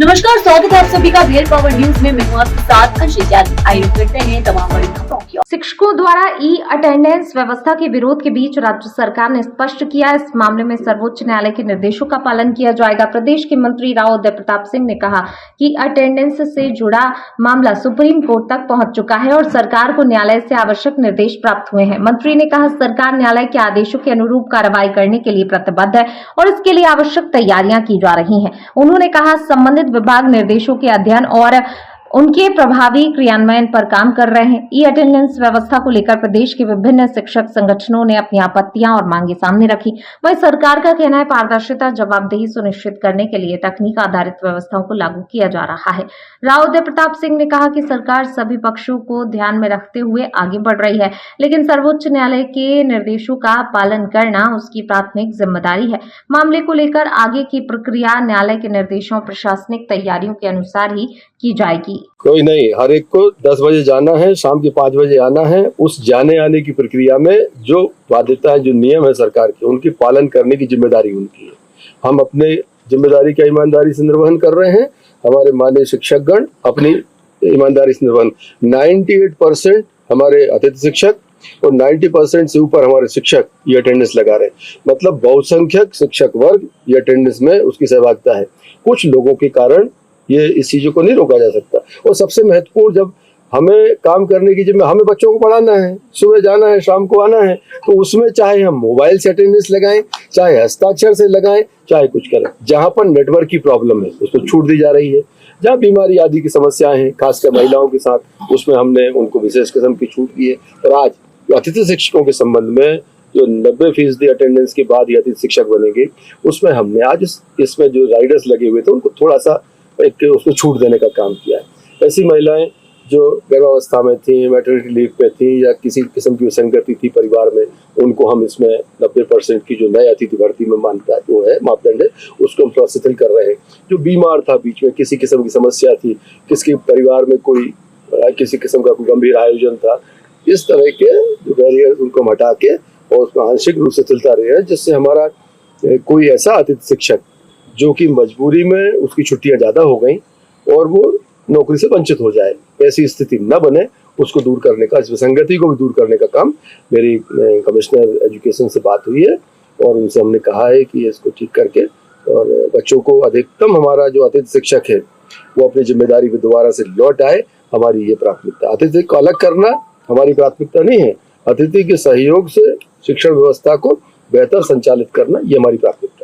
नमस्कार, स्वागत है आप सभी का रियल पावर न्यूज में। मैं हूं आपके साथ अंशित यादव। आइए करते हैं तमाम बड़ी खबरों की। शिक्षकों द्वारा ई अटेंडेंस व्यवस्था के विरोध के बीच राज्य सरकार ने स्पष्ट किया, इस मामले में सर्वोच्च न्यायालय के निर्देशों का पालन किया जाएगा। प्रदेश के मंत्री राव उदय प्रताप सिंह ने कहा कि अटेंडेंस से जुड़ा मामला सुप्रीम कोर्ट तक पहुंच चुका है और सरकार को न्यायालय से आवश्यक निर्देश प्राप्त हुए हैं। मंत्री ने कहा, सरकार न्यायालय के आदेशों के अनुरूप कार्रवाई करने के लिए प्रतिबद्ध है और इसके लिए आवश्यक तैयारियां की जा रही हैं। उन्होंने कहा, संबंधित विभाग निर्देशों के अध्ययन और उनके प्रभावी क्रियान्वयन पर काम कर रहे हैं। ई अटेंडेंस व्यवस्था को लेकर प्रदेश के विभिन्न शिक्षक संगठनों ने अपनी आपत्तियां और मांगे सामने रखी। वहीं सरकार का कहना है, पारदर्शिता जवाबदेही सुनिश्चित करने के लिए तकनीक आधारित व्यवस्थाओं को लागू किया जा रहा है। राव उदय प्रताप सिंह ने कहा कि सरकार सभी पक्षों को ध्यान में रखते हुए आगे बढ़ रही है, लेकिन सर्वोच्च न्यायालय के निर्देशों का पालन करना उसकी प्राथमिक जिम्मेदारी है। मामले को लेकर आगे की प्रक्रिया न्यायालय के निर्देशों और प्रशासनिक तैयारियों के अनुसार ही की जाएगी। कोई नहीं, हर एक को 10 बजे जाना है, शाम के 5 बजे आना है। उस जाने आने की प्रक्रिया में जो बाध्यता है, जो नियम है सरकार के, उनकी पालन करने की जिम्मेदारी उनकी है। हम अपने जिम्मेदारी का ईमानदारी से निर्वहन कर रहे हैं। हमारे माननीय शिक्षकगण अपनी ईमानदारी से निर्वहन 98% हमारे अतिथि शिक्षक और 90% से ऊपर हमारे शिक्षक ये अटेंडेंस लगा रहे हैं। मतलब बहुसंख्यक शिक्षक वर्ग ये अटेंडेंस में उसकी सहभागिता है। कुछ लोगों के कारण ये इस चीजों को नहीं रोका जा सकता। और सबसे महत्वपूर्ण, जब हमें काम करने की जिम्मेदारी, हमें बच्चों को पढ़ाना है, सुबह जाना है, शाम को आना है, तो उसमें चाहे हम मोबाइल से अटेंडेंस लगाएं, चाहे हस्ताक्षर से लगाएं, चाहे कुछ करें। जहां पर नेटवर्क की प्रॉब्लम है उसको छूट दी जा रही है। जहाँ बीमारी आदि की समस्याएं हैं, खासकर महिलाओं के साथ, उसमें हमने उनको विशेष किस्म की छूट दी है। और आज अतिथि शिक्षकों के संबंध में जो 90% अटेंडेंस के बाद ही अतिथि शिक्षक बनेंगे, उसमें हमने आज इसमें जो राइडर्स लगे हुए थे उनको थोड़ा सा उसको छूट देने का काम किया है। ऐसी महिलाएं जो गर्भावस्था में थी, मैटरनिटी लीव पे थी, या किसी किस्म की विसंगति थी परिवार में, उनको हम इसमें 90% की जो नए अतिथि भर्ती में मानता है वो है मापदंड है, उसको हम थोड़ा शिथिल कर रहे हैं। जो बीमार था, बीच में किसी किस्म की समस्या थी, किसके परिवार में कोई किसी किस्म का कोई गंभीर आयोजन था, इस तरह के जो बैरियर उनको हम हटा के और उसमें आंशिक रूप से चलता रहे, जिससे हमारा कोई ऐसा अतिथि शिक्षक जो कि मजबूरी में उसकी छुट्टियां ज्यादा हो गई और वो नौकरी से वंचित हो जाए, ऐसी स्थिति न बने, उसको दूर करने का, इस विसंगति को भी दूर करने का काम मेरी कमिश्नर एजुकेशन से बात हुई है और उनसे हमने कहा है कि इसको ठीक करके और बच्चों को अधिकतम, हमारा जो अतिथि शिक्षक है वो अपनी जिम्मेदारी पे दोबारा से लौट आए, हमारी ये प्राथमिकता। अतिथि को अलग करना हमारी प्राथमिकता नहीं है, अतिथि के सहयोग से शिक्षण व्यवस्था को बेहतर संचालित करना ये हमारी प्राथमिकता है।